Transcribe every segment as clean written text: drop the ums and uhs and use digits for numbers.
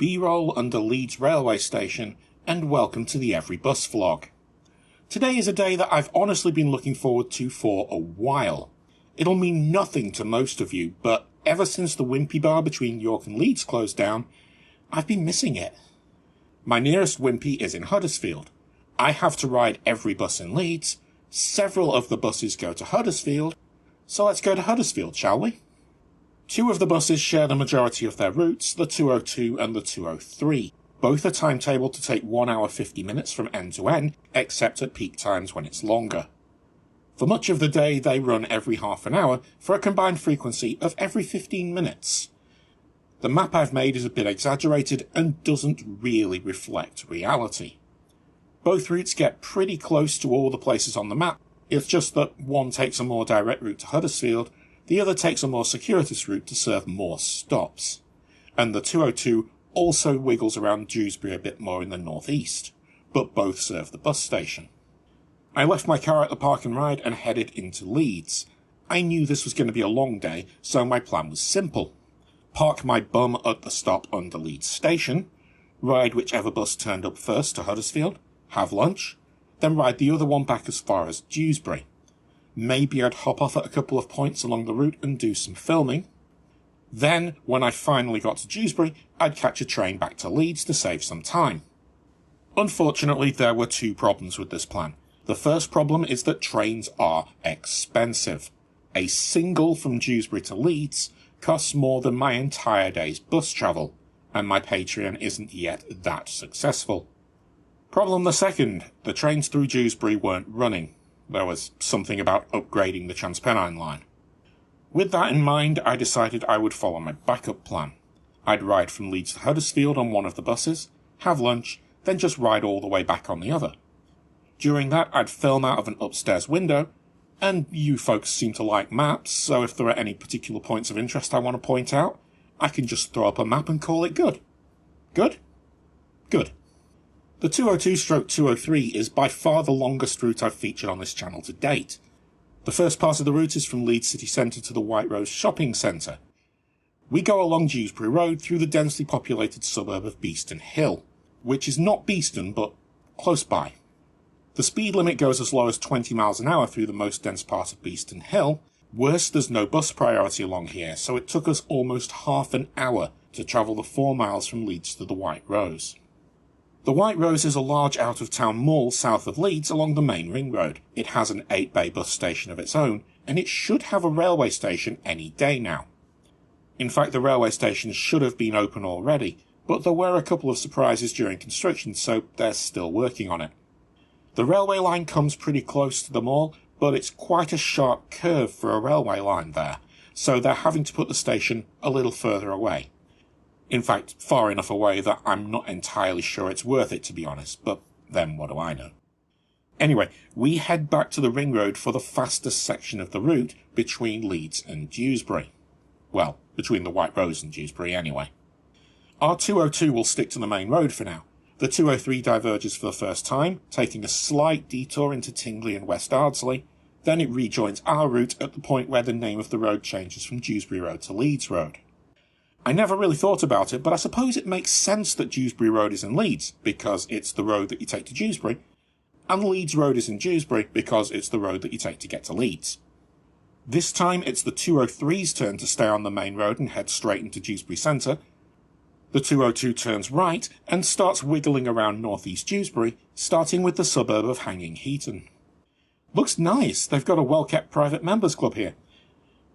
B-roll under Leeds railway station, and welcome to the Every Bus vlog. Today is a day that I've honestly been looking forward to for a while. It'll mean nothing to most of you, but ever since the Wimpy bar between York and Leeds closed down, I've been missing it. My nearest Wimpy is in Huddersfield. I have to ride every bus in Leeds. Several of the buses go to Huddersfield, so let's go to Huddersfield, shall we? Two of the buses share the majority of their routes, the 202 and the 203. Both are timetabled to take 1 hour 50 minutes from end to end, except at peak times when it's longer. For much of the day, they run every half an hour for a combined frequency of every 15 minutes. The map I've made is a bit exaggerated and doesn't really reflect reality. Both routes get pretty close to all the places on the map, it's just that one takes a more direct route to Huddersfield, the other takes a more circuitous route to serve more stops. And the 202 also wiggles around Dewsbury a bit more in the northeast, but both serve the bus station. I left my car at the park and ride and headed into Leeds. I knew this was going to be a long day, so my plan was simple. Park my bum at the stop under Leeds station, ride whichever bus turned up first to Huddersfield, have lunch, then ride the other one back as far as Dewsbury. Maybe I'd hop off at a couple of points along the route and do some filming. Then, when I finally got to Dewsbury, I'd catch a train back to Leeds to save some time. Unfortunately, there were two problems with this plan. The first problem is that trains are expensive. A single from Dewsbury to Leeds costs more than my entire day's bus travel, and my Patreon isn't yet that successful. Problem the second, the trains through Dewsbury weren't running. There was something about upgrading the Transpennine line. With that in mind, I decided I would follow my backup plan. I'd ride from Leeds to Huddersfield on one of the buses, have lunch, then just ride all the way back on the other. During that, I'd film out of an upstairs window, and you folks seem to like maps, so if there are any particular points of interest I want to point out, I can just throw up a map and call it good. Good? Good. The 202/203 is by far the longest route I've featured on this channel to date. The first part of the route is from Leeds city centre to the White Rose shopping centre. We go along Dewsbury Road through the densely populated suburb of Beeston Hill, which is not Beeston but close by. The speed limit goes as low as 20 miles an hour through the most dense part of Beeston Hill. Worse, there's no bus priority along here, so it took us almost half an hour to travel the 4 miles from Leeds to the White Rose. The White Rose is a large out-of-town mall south of Leeds along the main ring road. It has an 8-bay bus station of its own, and it should have a railway station any day now. In fact, the railway station should have been open already, but there were a couple of surprises during construction, so they're still working on it. The railway line comes pretty close to the mall, but it's quite a sharp curve for a railway line there, so they're having to put the station a little further away. In fact, far enough away that I'm not entirely sure it's worth it, to be honest, but then what do I know? Anyway, we head back to the ring road for the fastest section of the route between Leeds and Dewsbury. Well, between the White Rose and Dewsbury anyway. Our 202 will stick to the main road for now. The 203 diverges for the first time, taking a slight detour into Tingley and West Ardsley, then it rejoins our route at the point where the name of the road changes from Dewsbury Road to Leeds Road. I never really thought about it, but I suppose it makes sense that Dewsbury Road is in Leeds, because it's the road that you take to Dewsbury, and Leeds Road is in Dewsbury because it's the road that you take to get to Leeds. This time it's the 203's turn to stay on the main road and head straight into Dewsbury Centre. The 202 turns right and starts wiggling around northeast Dewsbury, starting with the suburb of Hanging Heaton. Looks nice, they've got a well-kept private members club here.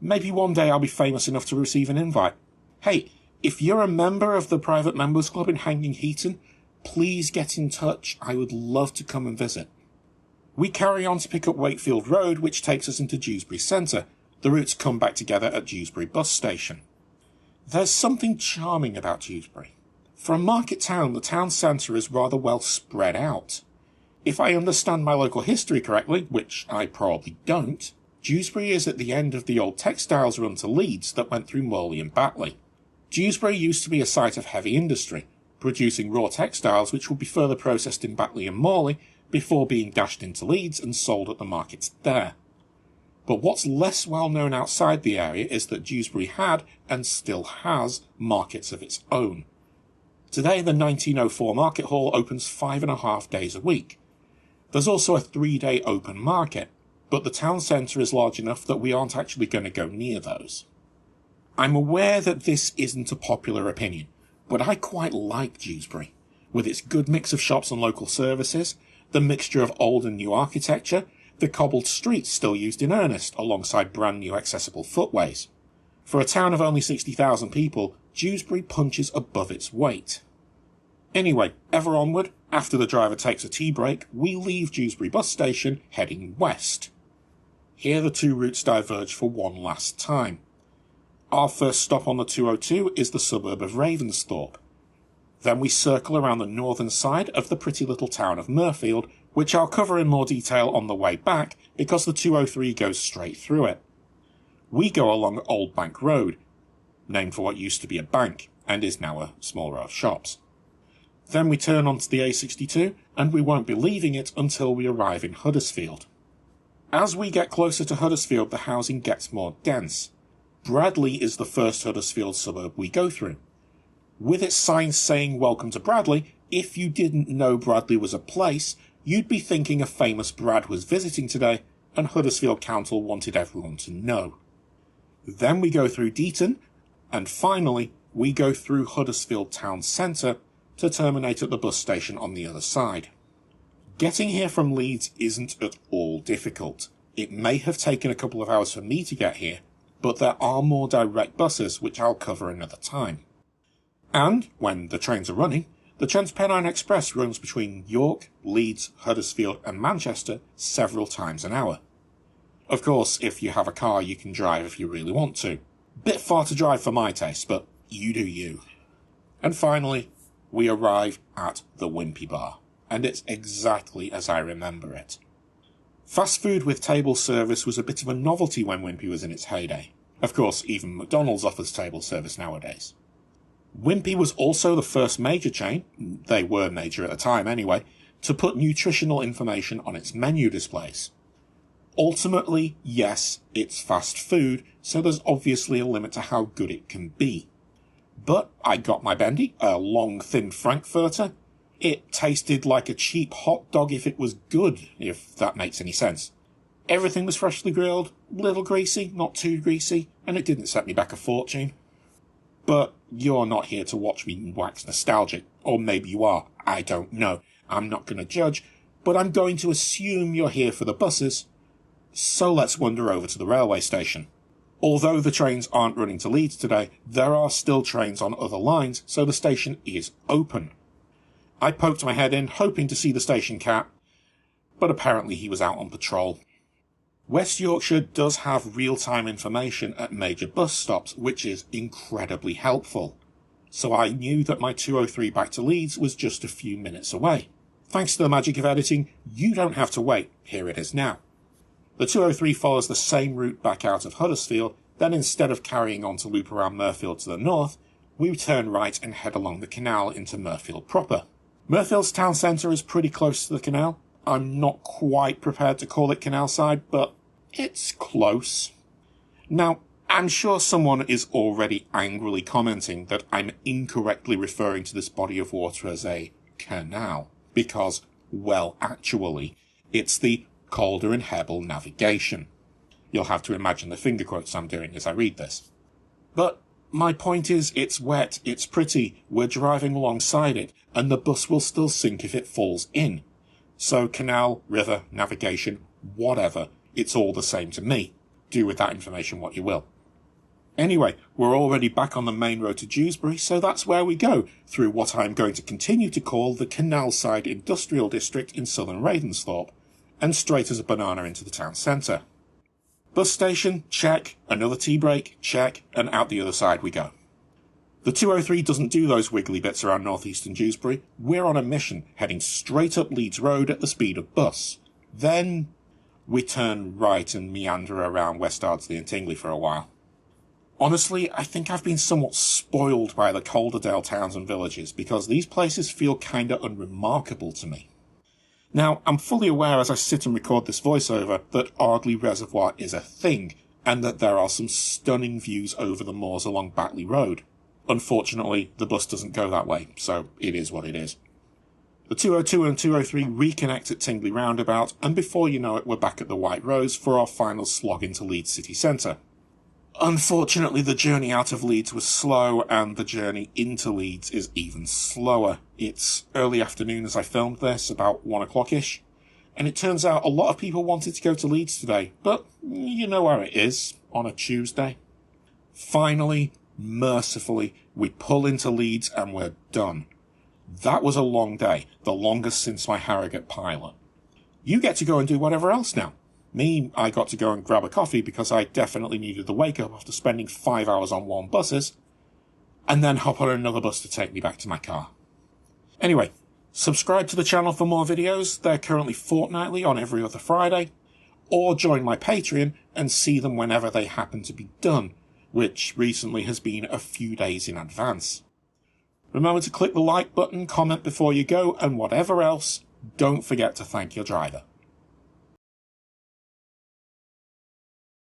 Maybe one day I'll be famous enough to receive an invite. Hey, if you're a member of the private members club in Hanging Heaton, please get in touch. I would love to come and visit. We carry on to pick up Wakefield Road, which takes us into Dewsbury Centre. The routes come back together at Dewsbury bus station. There's something charming about Dewsbury. For a market town, the town centre is rather well spread out. If I understand my local history correctly, which I probably don't, Dewsbury is at the end of the old textiles run to Leeds that went through Morley and Batley. Dewsbury used to be a site of heavy industry, producing raw textiles which would be further processed in Batley and Morley before being dashed into Leeds and sold at the markets there. But what's less well known outside the area is that Dewsbury had, and still has, markets of its own. Today, the 1904 Market Hall opens 5.5 days a week. There's also a 3-day open market, but the town centre is large enough that we aren't actually going to go near those. I'm aware that this isn't a popular opinion, but I quite like Dewsbury, with its good mix of shops and local services, the mixture of old and new architecture, the cobbled streets still used in earnest alongside brand new accessible footways. For a town of only 60,000 people, Dewsbury punches above its weight. Anyway, ever onward, after the driver takes a tea break, we leave Dewsbury bus station heading west. Here the two routes diverge for one last time. Our first stop on the 202 is the suburb of Ravensthorpe. Then we circle around the northern side of the pretty little town of Mirfield, which I'll cover in more detail on the way back because the 203 goes straight through it. We go along Old Bank Road, named for what used to be a bank and is now a small row of shops. Then we turn onto the A62 and we won't be leaving it until we arrive in Huddersfield. As we get closer to Huddersfield, the housing gets more dense. Bradley is the first Huddersfield suburb we go through. With its signs saying "Welcome to Bradley," if you didn't know Bradley was a place, you'd be thinking a famous Brad was visiting today, and Huddersfield Council wanted everyone to know. Then we go through Deaton, and finally we go through Huddersfield town centre to terminate at the bus station on the other side. Getting here from Leeds isn't at all difficult. It may have taken a couple of hours for me to get here, but there are more direct buses, which I'll cover another time. And, when the trains are running, the Trans-Pennine Express runs between York, Leeds, Huddersfield and Manchester several times an hour. Of course, if you have a car, you can drive if you really want to. Bit far to drive for my taste, but you do you. And finally, we arrive at the Wimpy Bar, and it's exactly as I remember it. Fast food with table service was a bit of a novelty when Wimpy was in its heyday. Of course, even McDonald's offers table service nowadays. Wimpy was also the first major chain, they were major at the time anyway, to put nutritional information on its menu displays. Ultimately, yes, it's fast food, so there's obviously a limit to how good it can be. But I got my bendy, a long, thin Frankfurter. It tasted like a cheap hot dog if it was good, if that makes any sense. Everything was freshly grilled, little greasy, not too greasy, and it didn't set me back a fortune. But you're not here to watch me wax nostalgic, or maybe you are, I don't know. I'm not going to judge, but I'm going to assume you're here for the buses. So let's wander over to the railway station. Although the trains aren't running to Leeds today, there are still trains on other lines, so the station is open. I poked my head in, hoping to see the station cat, but apparently he was out on patrol. West Yorkshire does have real-time information at major bus stops, which is incredibly helpful. So I knew that my 203 back to Leeds was just a few minutes away. Thanks to the magic of editing, you don't have to wait. Here it is now. The 203 follows the same route back out of Huddersfield, then instead of carrying on to loop around Mirfield to the north, we turn right and head along the canal into Mirfield proper. Mirfield's town centre is pretty close to the canal. I'm not quite prepared to call it canal side, but it's close. Now, I'm sure someone is already angrily commenting that I'm incorrectly referring to this body of water as a canal, because, well, actually, it's the Calder and Hebble navigation. You'll have to imagine the finger quotes I'm doing as I read this. But my point is, it's wet, it's pretty, we're driving alongside it, and the bus will still sink if it falls in. So canal, river, navigation, whatever, it's all the same to me. Do with that information what you will. Anyway, we're already back on the main road to Dewsbury, so that's where we go, through what I'm going to continue to call the Canalside Industrial District in southern Ravensthorpe, and straight as a banana into the town centre. Bus station, check, another tea break, check, and out the other side we go. The 203 doesn't do those wiggly bits around northeastern Dewsbury. We're on a mission, heading straight up Leeds Road at the speed of bus. Then we turn right and meander around West Ardsley and Tingley for a while. Honestly, I think I've been somewhat spoiled by the Calderdale towns and villages, because these places feel kinda unremarkable to me. Now, I'm fully aware as I sit and record this voiceover that Ardley Reservoir is a thing, and that there are some stunning views over the moors along Batley Road. Unfortunately, the bus doesn't go that way, so it is what it is. The 202 and 203 reconnect at Tingley Roundabout, and before you know it, we're back at the White Rose for our final slog into Leeds city centre. Unfortunately, the journey out of Leeds was slow, and the journey into Leeds is even slower. It's early afternoon as I filmed this, about 1 o'clock-ish, and it turns out a lot of people wanted to go to Leeds today, but you know how it is on a Tuesday. Finally, mercifully, we pull into Leeds and we're done. That was a long day, the longest since my Harrogate pilot. You get to go and do whatever else now. Me, I got to go and grab a coffee because I definitely needed the wake up after spending 5 hours on warm buses, and then hop on another bus to take me back to my car. Anyway, subscribe to the channel for more videos. They're currently fortnightly on every other Friday, or join my Patreon and see them whenever they happen to be done, which recently has been a few days in advance. Remember to click the like button, comment before you go, and whatever else, don't forget to thank your driver.